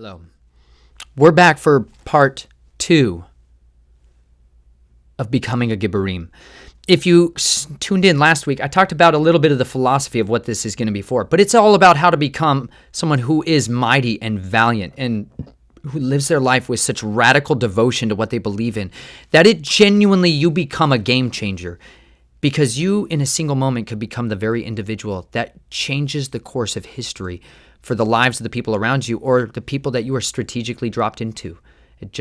Hello. We're back for part 2 of becoming a Gibborim. If you tuned in last week, I talked about a little bit of the philosophy of what this is going to be for, but it's all about how to become someone who is mighty and valiant and who lives their life with such radical devotion to what they believe in that it genuinely, you become a game changer, because you in a single moment could become the very individual that changes the course of history for the lives of the people around you or the people that you are strategically dropped into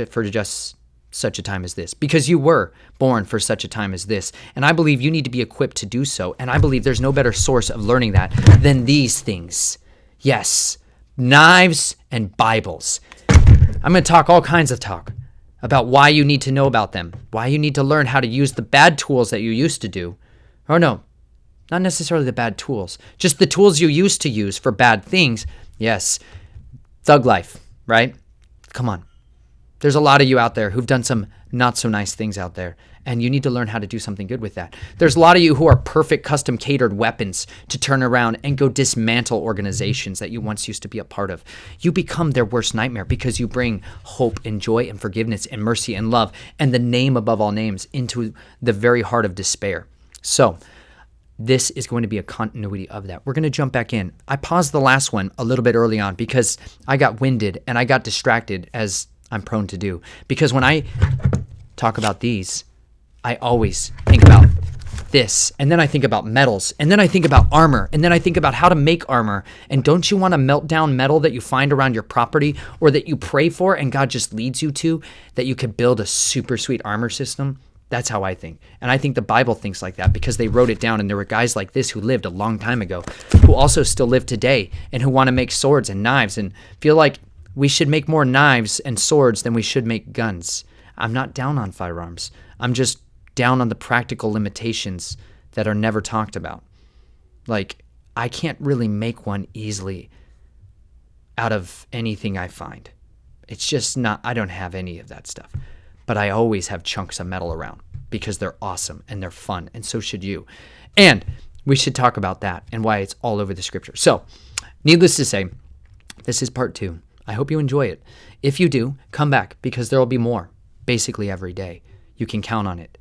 for just such a time as this, because you were born for such a time as this. And I believe you need to be equipped to do so. And I believe there's no better source of learning that than these things. Yes, knives and Bibles. I'm going to talk all kinds of talk about why you need to know about them, why you need to learn how to use the bad tools that you used to do. Or no, not necessarily the bad tools, just the tools you used to use for bad things. Yes, thug life, right? Come on. There's a lot of you out there who've done some not so nice things out there, and you need to learn how to do something good with that. There's a lot of you who are perfect custom catered weapons to turn around and go dismantle organizations that you once used to be a part of. You become their worst nightmare because you bring hope and joy and forgiveness and mercy and love and the name above all names into the very heart of despair. So this is going to be a continuity of that. We're going to jump back in. I paused the last one a little bit early on because I got winded and I got distracted, as I'm prone to do. Because when I talk about these, I always think about this, and then I think about metals, and then I think about armor, and then I think about how to make armor. And don't you want to melt down metal that you find around your property or that you pray for and God just leads you to, that you could build a super sweet armor system? That's how I think. And I think the Bible thinks like that because they wrote it down, and there were guys like this who lived a long time ago who also still live today and who want to make swords and knives and feel like we should make more knives and swords than we should make guns. I'm not down on firearms. I'm just down on the practical limitations that are never talked about. Like, I can't really make one easily out of anything I find. It's just not, I don't have any of that stuff. But I always have chunks of metal around because they're awesome and they're fun, and so should you. And we should talk about that and why it's all over the scripture. So, needless to say, this is part 2. I hope you enjoy it. If you do, come back because there will be more, basically every day. You can count on it.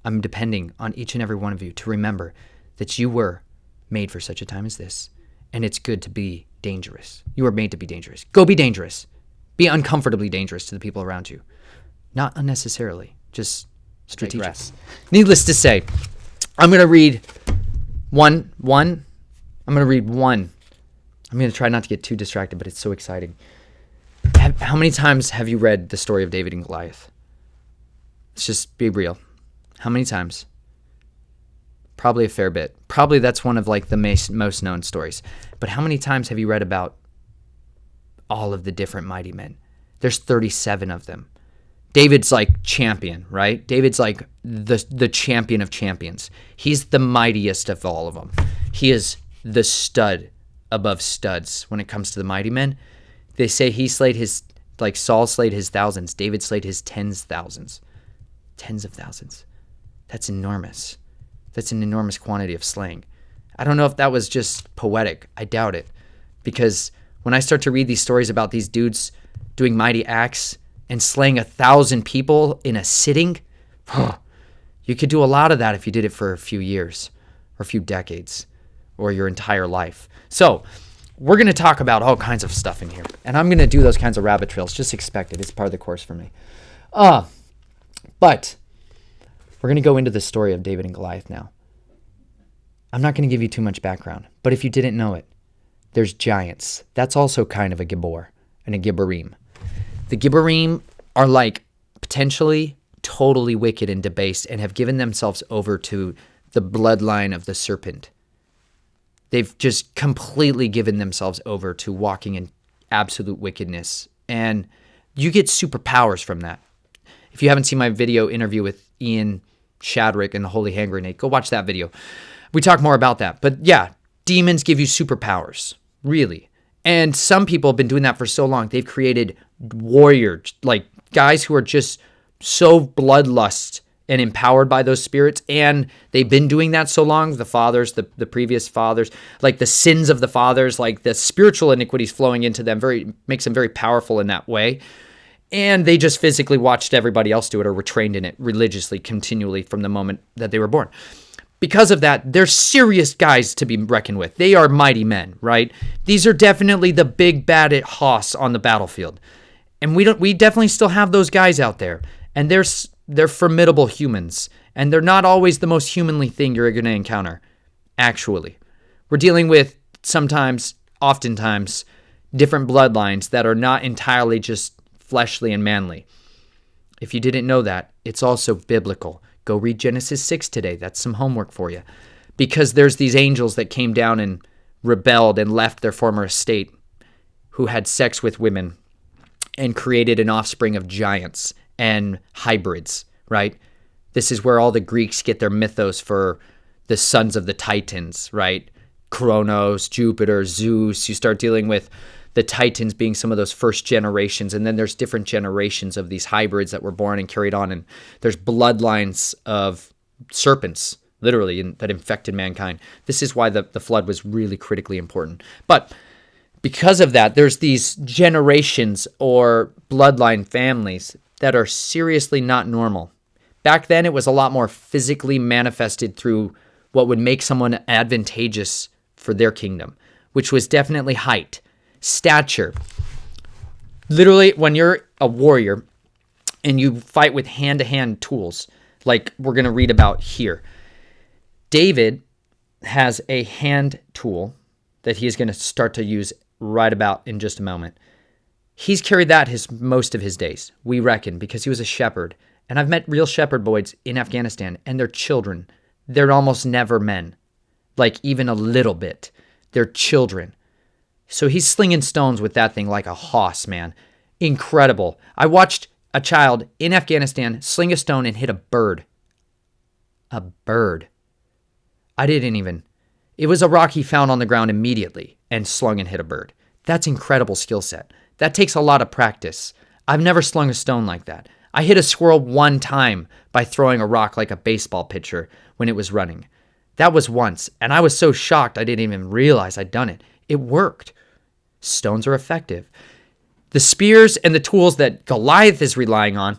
I'm depending on each and every one of you to remember that you were made for such a time as this, and it's good to be dangerous. You were made to be dangerous. Go be dangerous. Be uncomfortably dangerous to the people around you. Not unnecessarily, just strategic. Needless to say, I'm going to read one. I'm going to read one. I'm going to try not to get too distracted, but it's so exciting. How many times have you read the story of David and Goliath? Let's just be real. How many times? Probably a fair bit. Probably that's one of like the most known stories. But how many times have you read about all of the different mighty men? There's 37 of them. David's like champion, right? David's like the champion of champions. He's the mightiest of all of them. He is the stud above studs when it comes to the mighty men. They say he slayed his, like Saul slayed his thousands. David slayed his tens of thousands. That's enormous. That's an enormous quantity of slaying. I don't know if that was just poetic. I doubt it. Because when I start to read these stories about these dudes doing mighty acts and slaying 1,000 people in a sitting, you could do a lot of that if you did it for a few years or a few decades or your entire life. So we're going to talk about all kinds of stuff in here, and I'm going to do those kinds of rabbit trails. Just expect it. It's part of the course for me. But we're going to go into the story of David and Goliath now. I'm not going to give you too much background, but if you didn't know it, there's giants. That's also kind of a Gibbor and a Gibborim. The Gibborim are like potentially totally wicked and debased and have given themselves over to the bloodline of the serpent. They've just completely given themselves over to walking in absolute wickedness. And you get superpowers from that. If you haven't seen my video interview with Ian Shadrick and the Holy Hand Grenade, go watch that video. We talk more about that. But yeah, demons give you superpowers, really. And some people have been doing that for so long. They've created warriors, like guys who are just so bloodlust and empowered by those spirits, and they've been doing that so long, the fathers, the previous fathers, like the sins of the fathers, like the spiritual iniquities flowing into them makes them very powerful in that way. And they just physically watched everybody else do it or were trained in it religiously, continually from the moment that they were born. Because of that, they're serious guys to be reckoned with. They are mighty men, right? These are definitely the big bad hoss on the battlefield. And we definitely still have those guys out there. And they're formidable humans. And they're not always the most humanly thing you're going to encounter, actually. We're dealing with oftentimes, different bloodlines that are not entirely just fleshly and manly. If you didn't know that, it's also biblical. Go read Genesis 6 today. That's some homework for you. Because there's these angels that came down and rebelled and left their former estate, who had sex with women and created an offspring of giants and hybrids, right? This is where all the Greeks get their mythos for the sons of the Titans, right? Kronos, Jupiter, Zeus. You start dealing with the Titans being some of those first generations, and then there's different generations of these hybrids that were born and carried on, and there's bloodlines of serpents, literally, that infected mankind. This is why the flood was really critically important. But because of that, there's these generations or bloodline families that are seriously not normal. Back then, it was a lot more physically manifested through what would make someone advantageous for their kingdom, which was definitely height, stature. Literally, when you're a warrior and you fight with hand-to-hand tools, like we're going to read about here, David has a hand tool that he is going to start to use right about in just a moment. He's carried that most of his days, we reckon, because he was a shepherd. And I've met real shepherd boys in Afghanistan, and they're children. They're almost never men, like even a little bit. They're children. So he's slinging stones with that thing like a hoss, man. Incredible. I watched a child in Afghanistan sling a stone and hit a bird. A bird. It was a rock he found on the ground immediately and slung and hit a bird. That's incredible skill set. That takes a lot of practice. I've never slung a stone like that. I hit a squirrel one time by throwing a rock like a baseball pitcher when it was running. That was once, and I was so shocked I didn't even realize I'd done it. It worked. Stones are effective. The spears and the tools that Goliath is relying on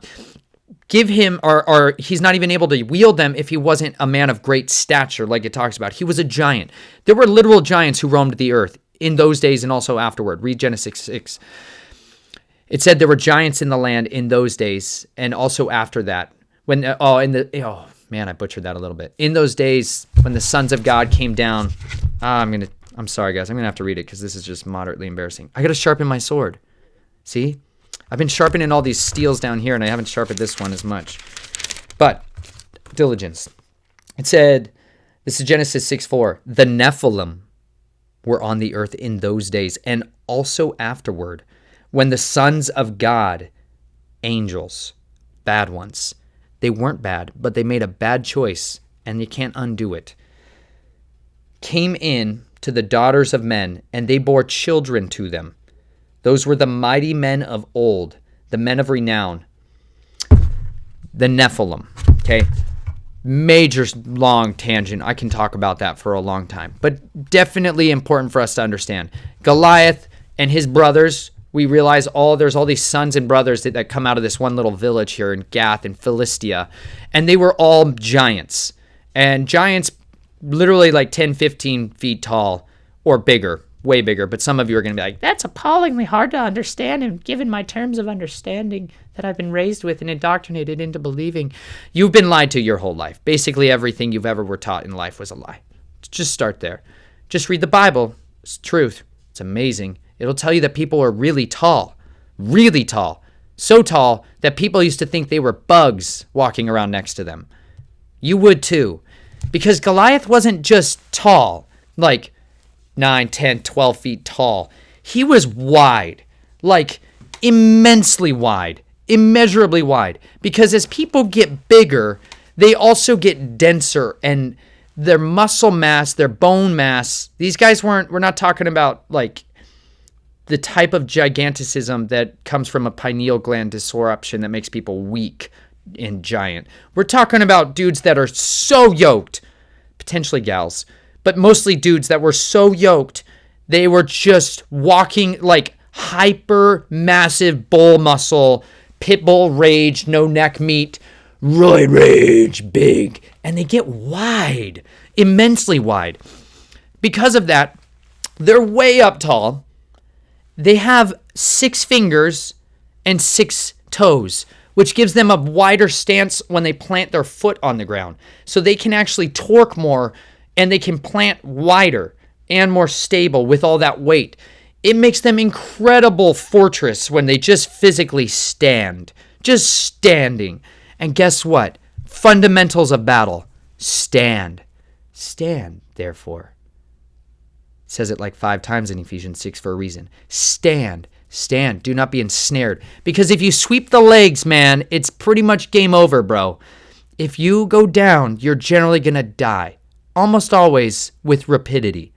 give him, or he's not even able to wield them if he wasn't a man of great stature, like it talks about. He was a giant. There were literal giants who roamed the earth in those days and also afterward. Read Genesis 6. It said there were giants in the land in those days and also after that. I butchered that a little bit. In those days when the sons of God came down, I'm sorry, guys. I'm going to have to read it because this is just moderately embarrassing. I got to sharpen my sword. See? I've been sharpening all these steels down here, and I haven't sharpened this one as much. But, diligence. It said, this is Genesis 6:4, the Nephilim were on the earth in those days, and also afterward, when the sons of God, angels, bad ones, they weren't bad, but they made a bad choice, and you can't undo it, came in to the daughters of men, and they bore children to them. Those were the mighty men of old, the men of renown, the Nephilim, okay? Major long tangent. I can talk about that for a long time, but definitely important for us to understand. Goliath and his brothers, we realize there's all these sons and brothers that come out of this one little village here in Gath in Philistia, and they were all giants. And giants literally like 10, 15 feet tall or bigger. Way bigger, but some of you are going to be like, that's appallingly hard to understand, and given my terms of understanding that I've been raised with and indoctrinated into believing. You've been lied to your whole life. Basically, everything you've ever were taught in life was a lie. Just start there. Just read the Bible. It's truth. It's amazing. It'll tell you that people are really tall. Really tall. So tall that people used to think they were bugs walking around next to them. You would too. Because Goliath wasn't just tall, like 9, 10, 12 feet tall. He was wide, like immensely wide, immeasurably wide. Because as people get bigger, they also get denser, and their muscle mass, their bone mass, these guys we're not talking about like the type of giganticism that comes from a pineal gland disruption that makes people weak. and giant. We're talking about dudes that are so yoked, potentially gals, but mostly dudes that were so yoked, they were just walking like hyper massive bull muscle, pit bull rage, no neck meat, roid rage, big, and they get wide, immensely wide. Because of that, they're way up tall. They have 6 fingers and 6 toes, which gives them a wider stance when they plant their foot on the ground. So they can actually torque more and they can plant wider and more stable with all that weight. It makes them incredible fortress when they just physically stand, just standing. And guess what? Fundamentals of battle. Stand. Stand, therefore. It says it like 5 times in Ephesians 6 for a reason. Stand. Stand. Do not be ensnared. Because if you sweep the legs, man, it's pretty much game over, bro. If you go down, you're generally going to die. Almost always with rapidity.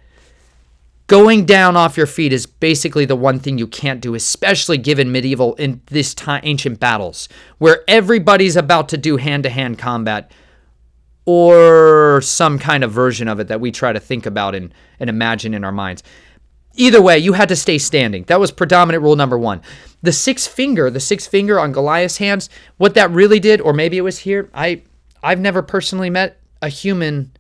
Going down off your feet is basically the one thing you can't do, especially given medieval in this time, ancient battles, where everybody's about to do hand-to-hand combat or some kind of version of it that we try to think about and imagine in our minds. Either way, you had to stay standing. That was predominant rule number 1. The sixth finger on Goliath's hands, what that really did, or maybe it was here, I've never personally met a human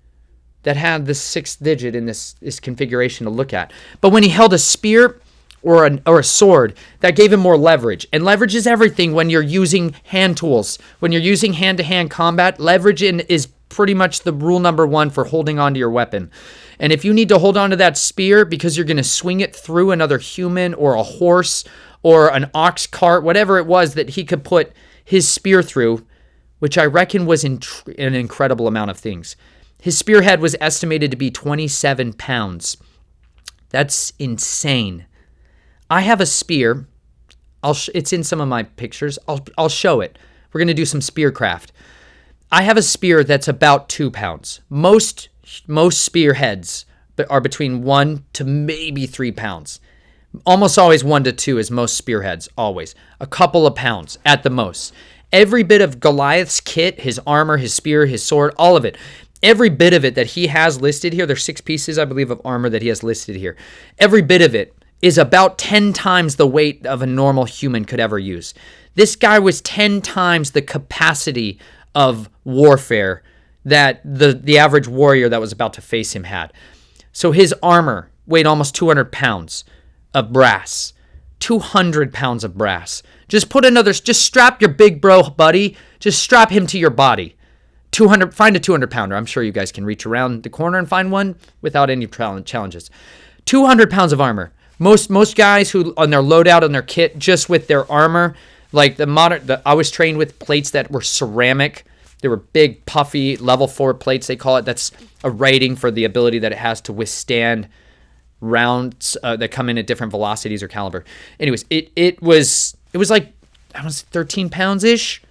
that had this 6th digit in this configuration to look at. But when he held a spear or a sword, that gave him more leverage. And leverage is everything when you're using hand tools. When you're using hand-to-hand combat, leverage is pretty much the rule number 1 for holding onto your weapon. And if you need to hold onto that spear because you're going to swing it through another human or a horse or an ox cart, whatever it was that he could put his spear through, which I reckon was an incredible amount of things. His spearhead was estimated to be 27 pounds. That's insane. I have a spear. It's in some of my pictures. I'll show it. We're going to do some spearcraft. I have a spear that's about 2 pounds. Most spearheads are between 1 to maybe 3 pounds. Almost always 1 to 2 is most spearheads, always. A couple of pounds at the most. Every bit of Goliath's kit, his armor, his spear, his sword, all of it, every bit of it that he has listed here, there's 6 pieces, I believe, of armor that he has listed here. Every bit of it is about 10 times the weight of a normal human could ever use. This guy was 10 times the capacity of warfare that the average warrior that was about to face him had. So his armor weighed almost 200 pounds of brass. 200 pounds of brass. Just strap your big bro buddy, just strap him to your body. Find a 200 pounder. I'm sure you guys can reach around the corner and find one without any challenges. 200 pounds of armor. Most guys who on their loadout on their kit, just with their armor, like I was trained with plates that were ceramic. They were big, puffy, level 4 plates, they call it. That's a rating for the ability that it has to withstand rounds that come in at different velocities or caliber. Anyways, it was like, I don't know, 13 pounds-ish.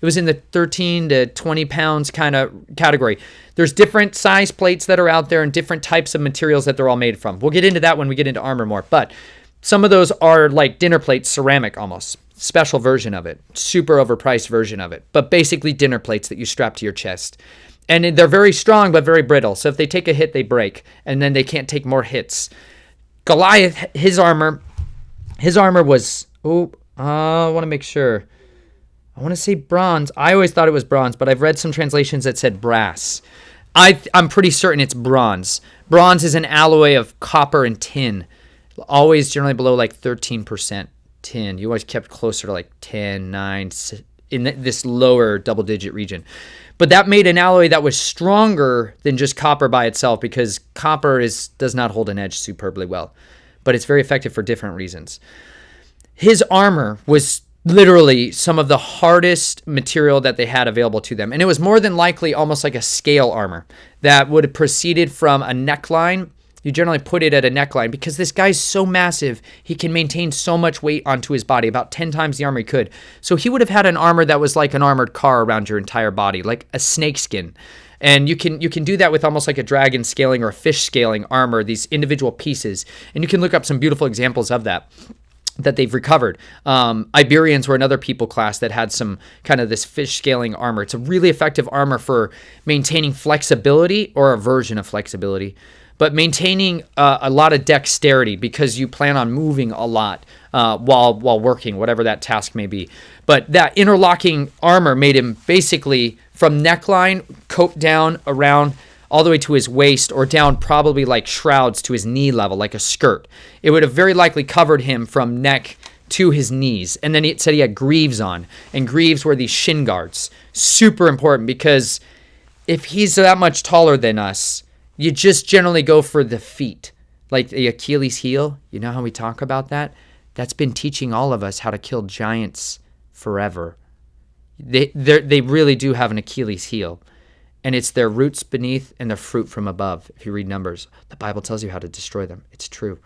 It was in the 13 to 20 pounds kind of category. There's different size plates that are out there and different types of materials that they're all made from. We'll get into that when we get into armor more. But some of those are like dinner plates, ceramic almost. Special version of it. Super overpriced version of it. But basically dinner plates that you strap to your chest. And they're very strong but very brittle. So if they take a hit, they break. And then they can't take more hits. Goliath, his armor was... I want to make sure. I want to say bronze. I always thought it was bronze, but I've read some translations that said brass. I'm pretty certain it's bronze. Bronze is an alloy of copper and tin. Always generally below like 13% tin. You always kept closer to like 10, 9, in this lower double-digit region. But that made an alloy that was stronger than just copper by itself because copper does not hold an edge superbly well. But it's very effective for different reasons. His armor was literally some of the hardest material that they had available to them. And it was more than likely almost like a scale armor that would have proceeded from a neckline. You generally put it at a neckline because this guy's so massive, he can maintain so much weight onto his body, about 10 times the armor he could. So he would have had an armor that was like an armored car around your entire body, like a snakeskin. And you can do that with almost like a dragon scaling or a fish scaling armor, these individual pieces. And you can look up some beautiful examples of that. that they've recovered. Iberians were another people class that had some kind of this fish scaling armor. It's a really effective armor for maintaining flexibility, or a version of flexibility, but maintaining a lot of dexterity, because you plan on moving a lot while working, whatever that task may be. But that interlocking armor made him basically from neckline, coat down around all the way to his waist, or down probably like shrouds to his knee level, like a skirt. It would have very likely covered him from neck to his knees. And then it said he had greaves on, and greaves were these shin guards. Super important, because if he's that much taller than us, you just generally go for the feet. Like the Achilles heel, you know how we talk about that? That's been teaching all of us how to kill giants forever. They really do have an Achilles heel. And it's their roots beneath and their fruit from above. If you read Numbers, the Bible tells you how to destroy them. It's true.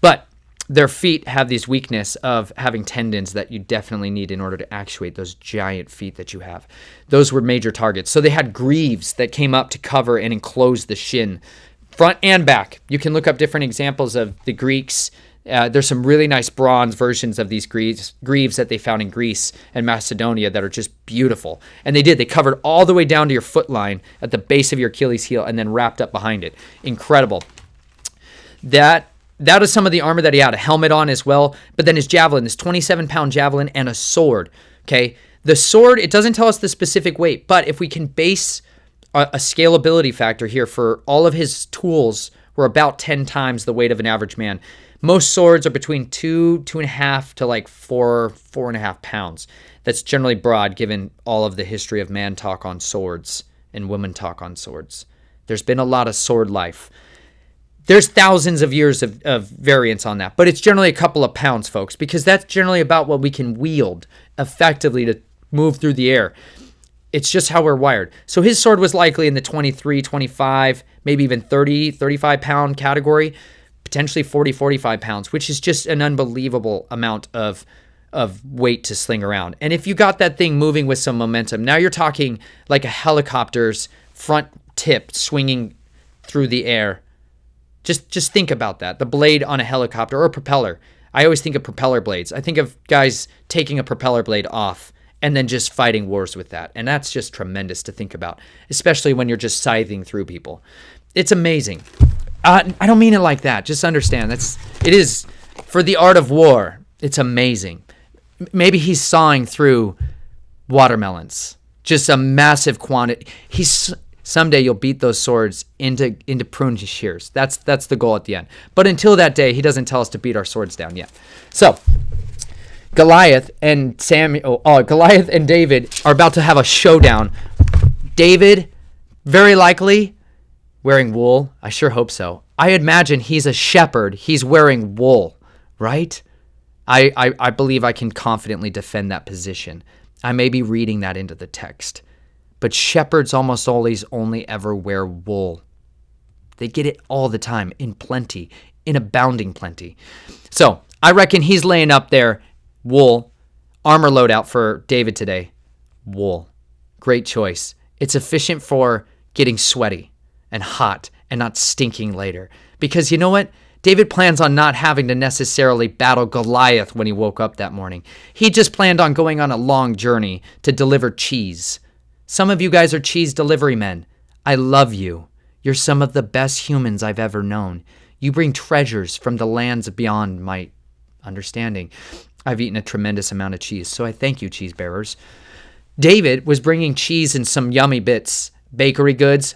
But their feet have this weakness of having tendons that you definitely need in order to actuate those giant feet that you have. Those were major targets. So they had greaves that came up to cover and enclose the shin, front and back. You can look up different examples of the Greeks. There's some really nice bronze versions of these greaves that they found in Greece and Macedonia that are just beautiful. And they covered all the way down to your foot line at the base of your Achilles heel, and then wrapped up behind it. Incredible. That is some of the armor that he had. A helmet on as well. But then his javelin, this 27-pound javelin, and a sword. Okay, the sword, it doesn't tell us the specific weight, but if we can base a scalability factor here, for all of his tools were about 10 times the weight of an average man. Most swords are between 2.5 to like 4.5 pounds. That's generally broad, given all of the history of man talk on swords and women talk on swords. There's been a lot of sword life. There's thousands of years of variance on that, but it's generally a couple of pounds, folks, because that's generally about what we can wield effectively to move through the air. It's just how we're wired. So his sword was likely in the 23, 25, maybe even 30, 35 pound category, potentially 40, 45 pounds, which is just an unbelievable amount of weight to sling around. And if you got that thing moving with some momentum, now you're talking like a helicopter's front tip swinging through the air. Just think about that. The blade on a helicopter or a propeller. I always think of propeller blades. I think of guys taking a propeller blade off and then just fighting wars with that. And that's just tremendous to think about, especially when you're just scything through people. It's amazing. I don't mean it like that. Just understand, it is for the art of war. It's amazing. Maybe he's sawing through watermelons, just a massive quantity. Someday you'll beat those swords into prune shears. That's the goal at the end. But until that day, he doesn't tell us to beat our swords down yet. So Goliath and David are about to have a showdown. David, very likely wearing wool. I sure hope so. I imagine he's a shepherd. He's wearing wool, right? I believe I can confidently defend that position. I may be reading that into the text. But shepherds almost always only ever wear wool. They get it all the time, in plenty, in abounding plenty. So I reckon he's laying up there, wool, armor loadout for David today, wool. Great choice. It's efficient for getting sweaty and hot and not stinking later. Because you know what? David plans on not having to necessarily battle Goliath when he woke up that morning. He just planned on going on a long journey to deliver cheese. Some of you guys are cheese delivery men. I love you. You're some of the best humans I've ever known. You bring treasures from the lands beyond my understanding. I've eaten a tremendous amount of cheese, so I thank you, cheese bearers. David was bringing cheese and some yummy bits. Bakery goods,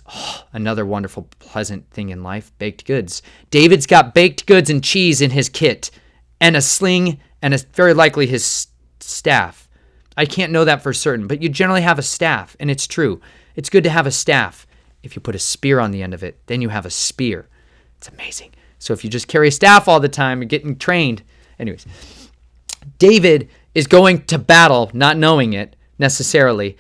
another wonderful, pleasant thing in life, baked goods. David's got baked goods and cheese in his kit, and a sling, and very likely his staff. I can't know that for certain, but you generally have a staff, and it's true. It's good to have a staff. If you put a spear on the end of it, then you have a spear. It's amazing. So if you just carry a staff all the time, you're getting trained. Anyways, David is going to battle, not knowing it necessarily,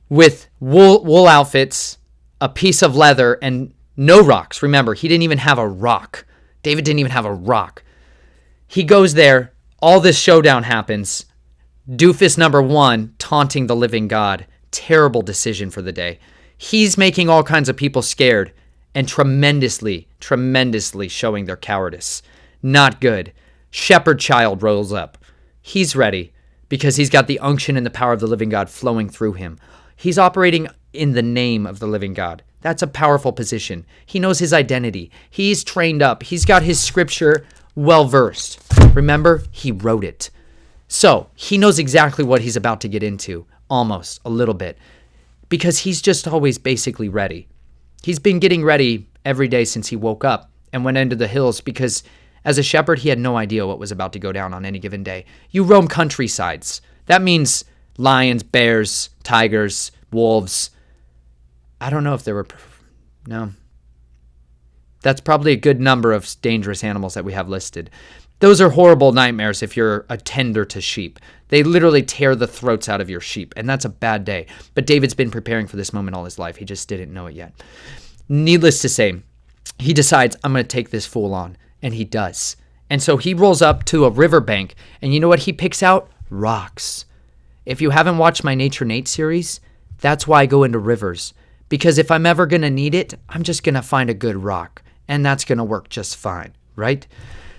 with wool outfits, a piece of leather, and no rocks. Remember, he didn't even have a rock. David didn't even have a rock. He goes there. All this showdown happens. Doofus number one, taunting the living God. Terrible decision for the day. He's making all kinds of people scared and tremendously showing their cowardice. Not good. shepherd child rolls up. He's ready because he's got the unction and the power of the living God flowing through him. He's operating in the name of the living God. That's a powerful position. He knows his identity. He's trained up. He's got his scripture well-versed. Remember, he wrote it. So he knows exactly what he's about to get into, almost a little bit, because he's just always basically ready. He's been getting ready every day since he woke up and went into the hills because as a shepherd, he had no idea what was about to go down on any given day. You roam countrysides. That means lions, bears, tigers, wolves. I don't know if there were... No. That's probably a good number of dangerous animals that we have listed. Those are horrible nightmares if you're a tender to sheep. They literally tear the throats out of your sheep, and that's a bad day. But David's been preparing for this moment all his life. He just didn't know it yet. Needless to say, he decides, I'm going to take this fool on, and he does. And so he rolls up to a riverbank, and you know what he picks out? Rocks. If you haven't watched my Nature Nate series, that's why I go into rivers. Because if I'm ever going to need it, I'm just going to find a good rock, and that's going to work just fine, right?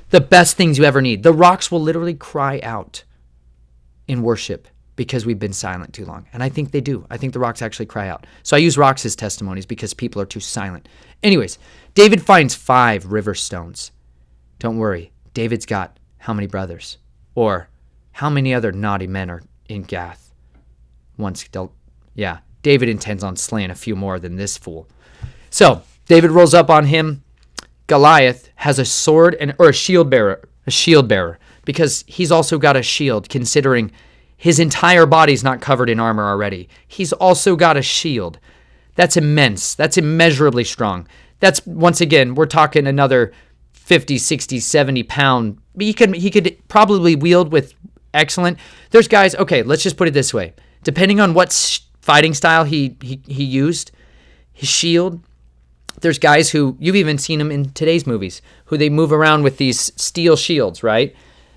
The best things you ever need. The rocks will literally cry out in worship because we've been silent too long. And I think they do. I think the rocks actually cry out. So I use rocks as testimonies because people are too silent. Anyways, David finds 5 river stones. Don't worry. David's got how many brothers? Or how many other naughty men are in Gath? David intends on slaying a few more than this fool. So David rolls up on him. Goliath has a sword or a shield bearer, because he's also got a shield, considering his entire body's not covered in armor already. He's also got a shield. That's immense. That's immeasurably strong. That's, once again, we're talking another 50, 60, 70 pound. He could probably wield with excellent. There's guys, okay, let's just put it this way. Depending on what fighting style he used, his shield, there's guys who, you've even seen them in today's movies, who they move around with these steel shields, right?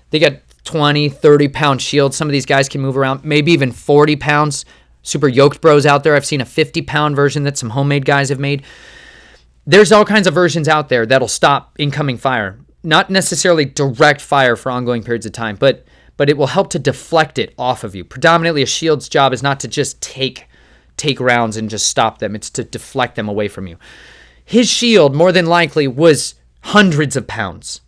They got 20, 30-pound shields. Some of these guys can move around, maybe even 40 pounds. Super yoked bros out there. I've seen a 50-pound version that some homemade guys have made. There's all kinds of versions out there that'll stop incoming fire. Not necessarily direct fire for ongoing periods of time, but it will help to deflect it off of you. Predominantly, a shield's job is not to just take rounds and just stop them. It's to deflect them away from you. His shield, more than likely, was hundreds of pounds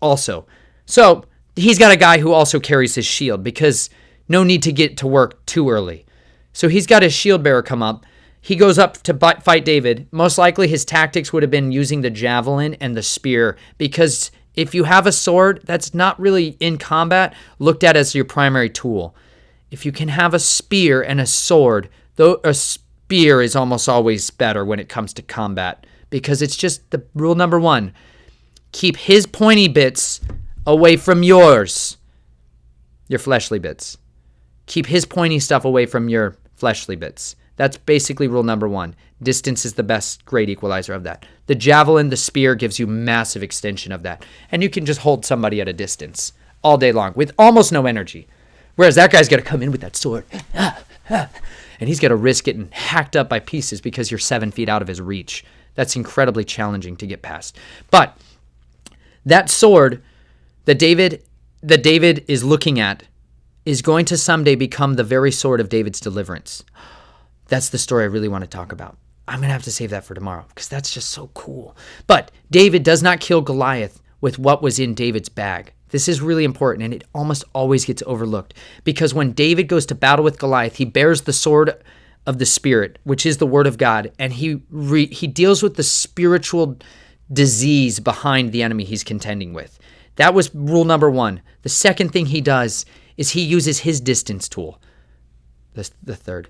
also. So he's got a guy who also carries his shield, because no need to get to work too early. So he's got his shield bearer come up. He goes up to fight David. Most likely his tactics would have been using the javelin and the spear, because if you have a sword that's not really in combat, looked at as your primary tool. If you can have a spear and a sword, though a spear is almost always better when it comes to combat, because it's just the rule number 1. Keep his pointy bits away from yours, your fleshly bits. Keep his pointy stuff away from your fleshly bits. That's basically rule number 1. Distance is the best great equalizer of that. The javelin, the spear gives you massive extension of that. And you can just hold somebody at a distance all day long with almost no energy. Whereas that guy's got to come in with that sword. And he's got to risk getting hacked up by pieces because you're 7 feet out of his reach. That's incredibly challenging to get past. But that sword that David is looking at is going to someday become the very sword of David's deliverance. That's the story I really want to talk about. I'm going to have to save that for tomorrow because that's just so cool. But David does not kill Goliath with what was in David's bag. This is really important, and it almost always gets overlooked, because when David goes to battle with Goliath, he bears the sword of the Spirit, which is the word of God, and he deals with the spiritual disease behind the enemy he's contending with. That was rule number 1. The second thing he does is he uses his distance tool. The third.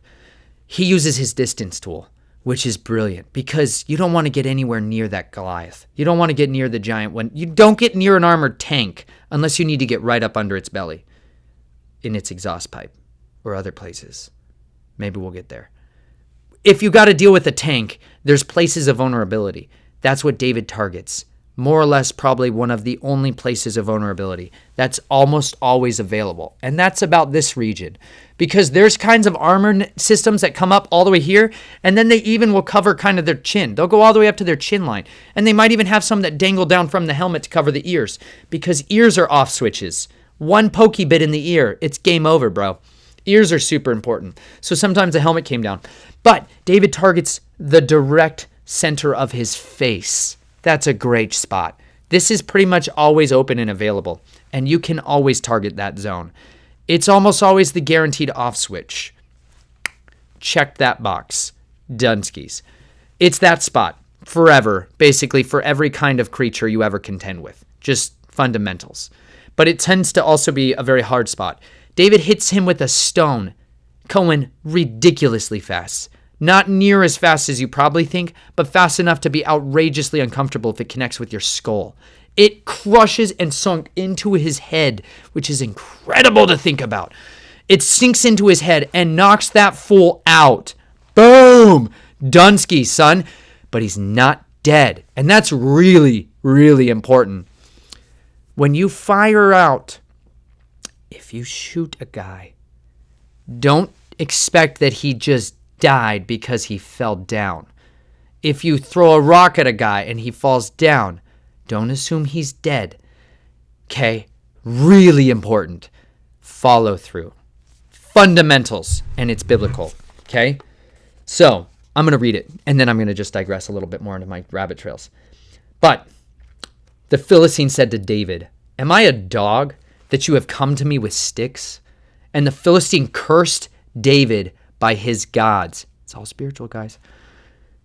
He uses his distance tool, which is brilliant, because you don't want to get anywhere near that Goliath. You don't want to get near the giant one. You don't get near an armored tank unless you need to get right up under its belly, in its exhaust pipe, or other places. Maybe we'll get there. If you got to deal with a tank, there's places of vulnerability. That's what David targets more or less probably one of the only places of vulnerability that's almost always available. And that's about this region, because there's kinds of armor systems that come up all the way here, and then they even will cover kind of their chin. They'll go all the way up to their chin line, and they might even have some that dangle down from the helmet to cover the ears, because ears are off switches. One pokey bit in the ear, it's game over, bro. Ears are super important. So sometimes the helmet came down. But David targets the direct center of his face. That's a great spot. This is pretty much always open and available, and you can always target that zone. It's almost always the guaranteed off switch. Check that box. Dunskies. It's that spot forever, basically for every kind of creature you ever contend with. Just fundamentals. But it tends to also be a very hard spot. David hits him with a stone, going ridiculously fast. Not near as fast as you probably think, but fast enough to be outrageously uncomfortable if it connects with your skull. It crushes and sunk into his head, which is incredible to think about. It sinks into his head and knocks that fool out. Boom! Dunsky, son. But he's not dead. And that's really, really important. When you fire out, if you shoot a guy, don't expect that he just died because he fell down. If you throw a rock at a guy and he falls down, don't assume he's dead. Okay? Really important. Follow through. Fundamentals, and it's biblical. Okay? So, I'm going to read it, and then I'm going to just digress a little bit more into my rabbit trails. But the Philistine said to David, "Am I a dog that you have come to me with sticks?" And the Philistine cursed David by his gods. It's all spiritual, guys.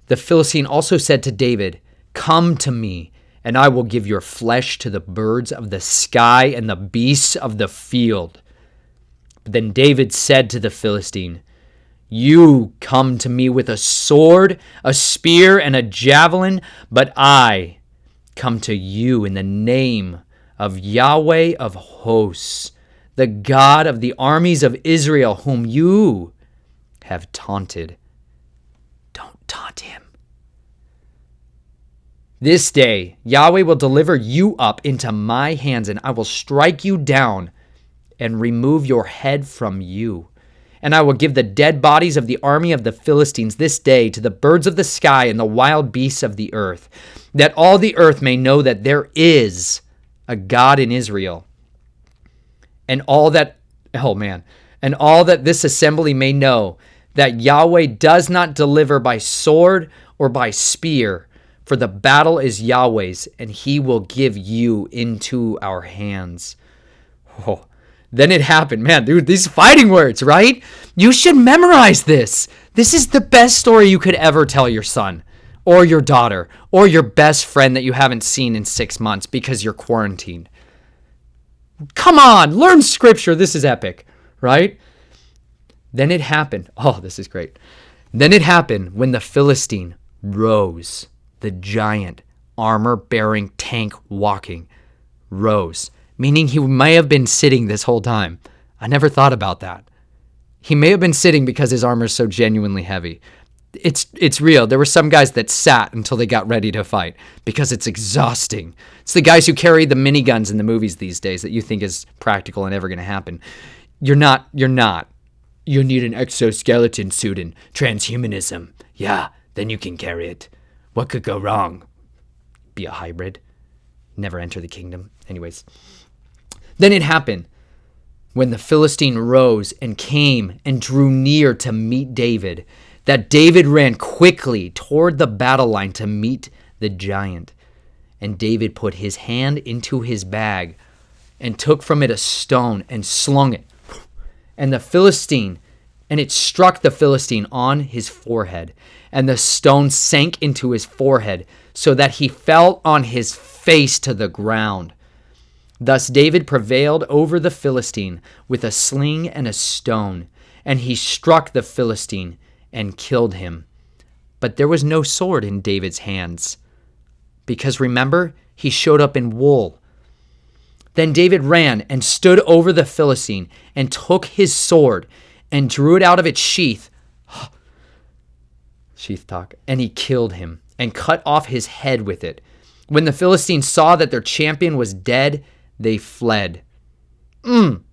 The Philistine also said to David, "Come to me, and I will give your flesh to the birds of the sky and the beasts of the field." Then David said to the Philistine, "You come to me with a sword, a spear, and a javelin, but I come to you in the name of Yahweh of hosts, the God of the armies of Israel, whom you have taunted." Don't taunt him. "This day Yahweh will deliver you up into my hands, and I will strike you down and remove your head from you. And I will give the dead bodies of the army of the Philistines this day to the birds of the sky and the wild beasts of the earth, that all the earth may know that there is a God in Israel. And all that this assembly may know that Yahweh does not deliver by sword or by spear, for the battle is Yahweh's, and he will give you into our hands." Oh, then it happened. Man, dude, these fighting words, right? You should memorize this. This is the best story you could ever tell your son or your daughter or your best friend that you haven't seen in 6 months because you're quarantined. Come on, learn scripture. This is epic, right? Then it happened. Oh, this is great. Then it happened when the Philistine rose, the giant, armor-bearing tank walking, rose, meaning he may have been sitting this whole time. I never thought about that. He may have been sitting because his armor is so genuinely heavy. It's real. There were some guys that sat until they got ready to fight because it's exhausting. It's the guys who carry the miniguns in the movies these days that you think is practical and ever going to happen. You're not. You need an exoskeleton suit and transhumanism. Yeah, then you can carry it. What could go wrong? Be a hybrid. Never enter the kingdom. Anyways. Then it happened when the Philistine rose and came and drew near to meet David, that David ran quickly toward the battle line to meet the giant. And David put his hand into his bag and took from it a stone and slung it. And it struck the Philistine on his forehead. And the stone sank into his forehead so that he fell on his face to the ground. Thus David prevailed over the Philistine with a sling and a stone. And he struck the Philistine and killed him. But there was no sword in David's hands. Because remember, he showed up in wool. Then David ran and stood over the Philistine and took his sword and drew it out of its sheath. Sheath talk. And he killed him and cut off his head with it. When the Philistines saw that their champion was dead, they fled. Come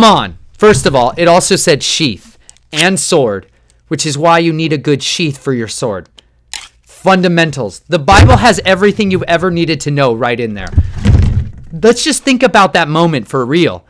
on. First of all, it also said sheath and sword, which is why you need a good sheath for your sword. Fundamentals. The Bible has everything you've ever needed to know right in there. Let's just think about that moment for real.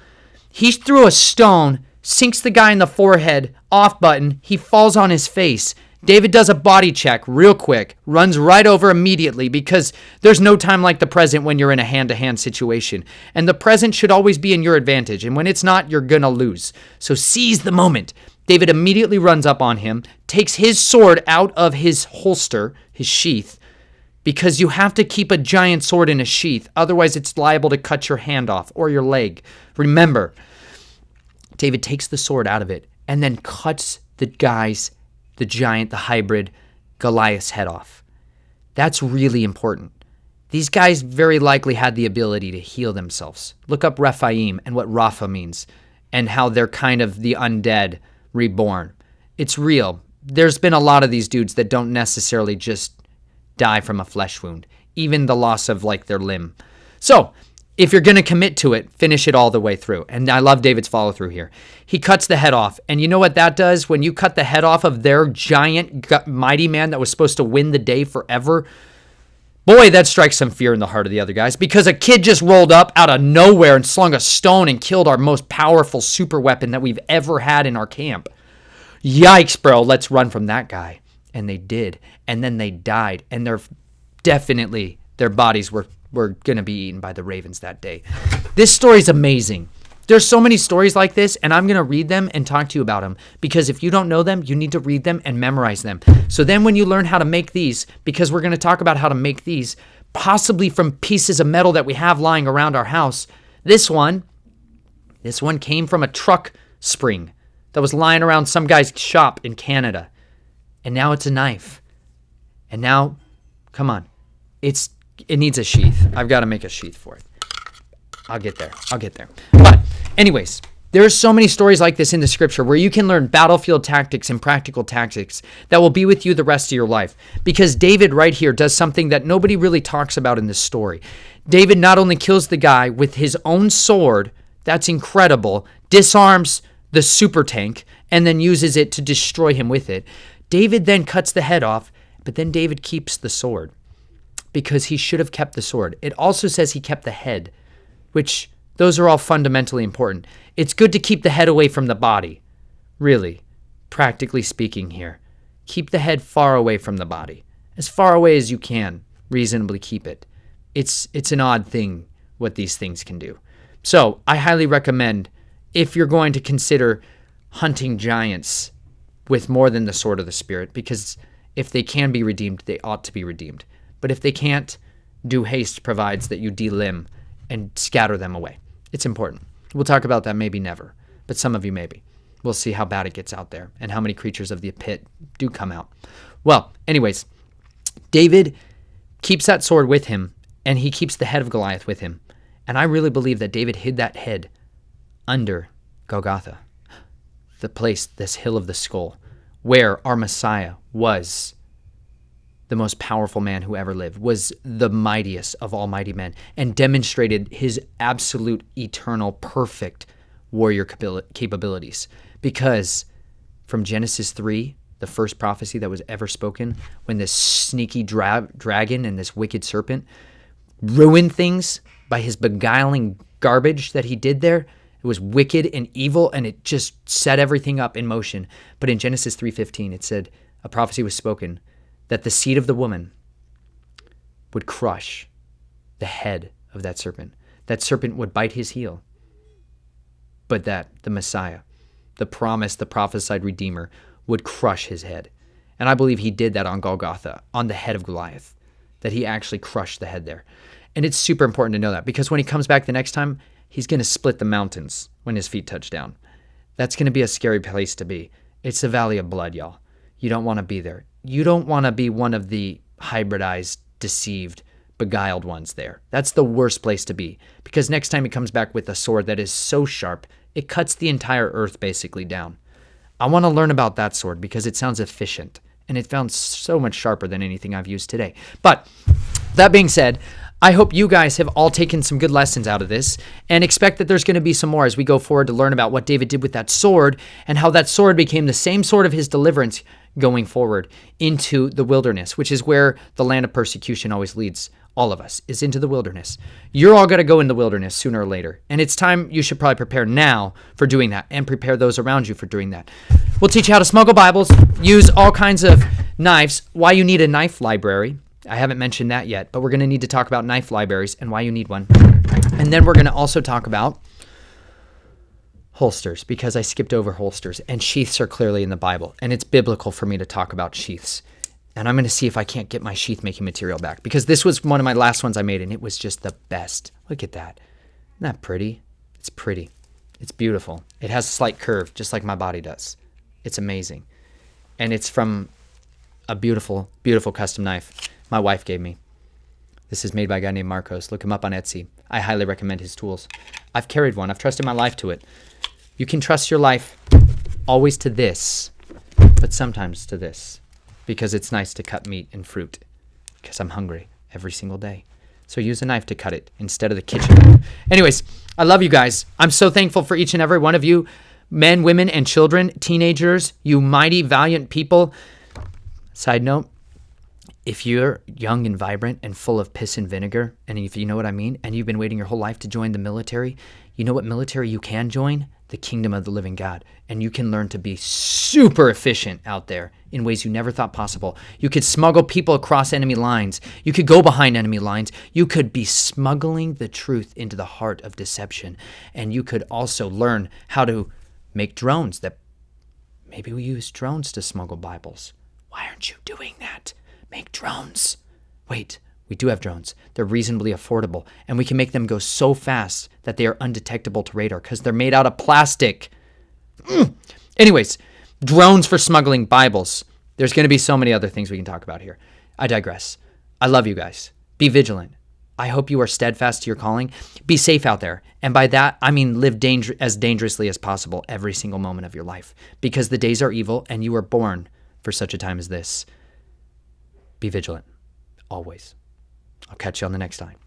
He threw a stone, sinks the guy in the forehead, off button. He falls on his face. David does a body check real quick, runs right over immediately because there's no time like the present when you're in a hand-to-hand situation. And the present should always be in your advantage. And when it's not, you're going to lose. So seize the moment. David immediately runs up on him, takes his sword out of his holster, his sheath, because you have to keep a giant sword in a sheath. Otherwise, it's liable to cut your hand off or your leg. Remember, David takes the sword out of it and then cuts the giant, the hybrid, Goliath's head off. That's really important. These guys very likely had the ability to heal themselves. Look up Rephaim and what Rapha means and how they're kind of the undead reborn. It's real. There's been a lot of these dudes that don't necessarily just die from a flesh wound, even the loss of like their limb. So if you're going to commit to it, finish it all the way through. And I love David's follow through here. He cuts the head off. And you know what that does? When you cut the head off of their giant, mighty man that was supposed to win the day forever, boy, that strikes some fear in the heart of the other guys, because a kid just rolled up out of nowhere and slung a stone and killed our most powerful super weapon that we've ever had in our camp. Yikes, bro. Let's run from that guy. And they did. And then they died. And their bodies were going to be eaten by the ravens that day. This story's amazing. There's so many stories like this, and I'm going to read them and talk to you about them, because if you don't know them, you need to read them and memorize them. So then when you learn how to make these, because we're going to talk about how to make these, possibly from pieces of metal that we have lying around our house. This one came from a truck spring that was lying around some guy's shop in Canada. And now it's a knife. And now, come on, it needs a sheath. I've got to make a sheath for it. I'll get there. But anyways, there are so many stories like this in the scripture where you can learn battlefield tactics and practical tactics that will be with you the rest of your life. Because David right here does something that nobody really talks about in this story. David not only kills the guy with his own sword, that's incredible, disarms the super tank, and then uses it to destroy him with it. David then cuts the head off, but then David keeps the sword, because he should have kept the sword. It also says he kept the head, which those are all fundamentally important. It's good to keep the head away from the body, really, practically speaking here. Keep the head far away from the body, as far away as you can reasonably keep it. It's an odd thing what these things can do. So I highly recommend, if you're going to consider hunting giants with more than the sword of the Spirit, because if they can be redeemed, they ought to be redeemed. But if they can't, due haste provides that you delimb and scatter them away. It's important. We'll talk about that maybe never, but some of you maybe. We'll see how bad it gets out there and how many creatures of the pit do come out. Well, anyways, David keeps that sword with him, and he keeps the head of Goliath with him. And I really believe that David hid that head under Golgotha, the place, this hill of the skull, where our Messiah was the most powerful man who ever lived, was the mightiest of all mighty men, and demonstrated his absolute, eternal, perfect warrior capabilities. Because from Genesis 3, the first prophecy that was ever spoken, when this sneaky dragon and this wicked serpent ruined things by his beguiling garbage that he did there, it was wicked and evil, and it just set everything up in motion. But in Genesis 3:15, it said a prophecy was spoken that the seed of the woman would crush the head of that serpent. That serpent would bite his heel, but that the Messiah, the promised, the prophesied Redeemer, would crush his head. And I believe he did that on Golgotha, on the head of Goliath, that he actually crushed the head there. And it's super important to know that, because when he comes back the next time, he's going to split the mountains when his feet touch down. That's going to be a scary place to be. It's the valley of blood, y'all. You don't want to be there. You don't want to be one of the hybridized, deceived, beguiled ones there. That's the worst place to be, because next time he comes back with a sword that is so sharp, it cuts the entire earth basically down. I want to learn about that sword because it sounds efficient and it found so much sharper than anything I've used today. But that being said, I hope you guys have all taken some good lessons out of this and expect that there's going to be some more as we go forward to learn about what David did with that sword and how that sword became the same sword of his deliverance going forward into the wilderness, which is where the land of persecution always leads all of us, is into the wilderness. You're all going to go in the wilderness sooner or later, and it's time you should probably prepare now for doing that and prepare those around you for doing that. We'll teach you how to smuggle Bibles, use all kinds of knives, why you need a knife library. I haven't mentioned that yet, but we're going to need to talk about knife libraries and why you need one. And then we're going to also talk about holsters, because I skipped over holsters, and sheaths are clearly in the Bible, and it's biblical for me to talk about sheaths. And I'm going to see if I can't get my sheath making material back, because this was one of my last ones I made, and it was just the best. Look at that. Isn't that pretty? It's pretty. It's beautiful. It has a slight curve, just like my body does. It's amazing. And it's from a beautiful, beautiful custom knife my wife gave me. This is made by a guy named Marcos. Look him up on Etsy. I highly recommend his tools. I've carried one. I've trusted my life to it. You can trust your life always to this, but sometimes to this, because it's nice to cut meat and fruit, because I'm hungry every single day. So use a knife to cut it instead of the kitchen knife. Anyways, I love you guys. I'm so thankful for each and every one of you, men, women, and children, teenagers, you mighty, valiant people. Side note, if you're young and vibrant and full of piss and vinegar, and if you know what I mean, and you've been waiting your whole life to join the military, you know what military you can join? The kingdom of the living God. And you can learn to be super efficient out there in ways you never thought possible. You could smuggle people across enemy lines. You could go behind enemy lines. You could be smuggling the truth into the heart of deception. And you could also learn how to make drones that maybe we use drones to smuggle Bibles. Why aren't you doing that? Make drones. Wait, we do have drones. They're reasonably affordable, and we can make them go so fast that they are undetectable to radar because they're made out of plastic. Anyways, drones for smuggling Bibles. There's going to be so many other things we can talk about here. I digress. I love you guys. Be vigilant. I hope you are steadfast to your calling. Be safe out there. And by that, I mean live as dangerously as possible every single moment of your life, because the days are evil and you were born for such a time as this. Be vigilant, always. I'll catch you on the next time.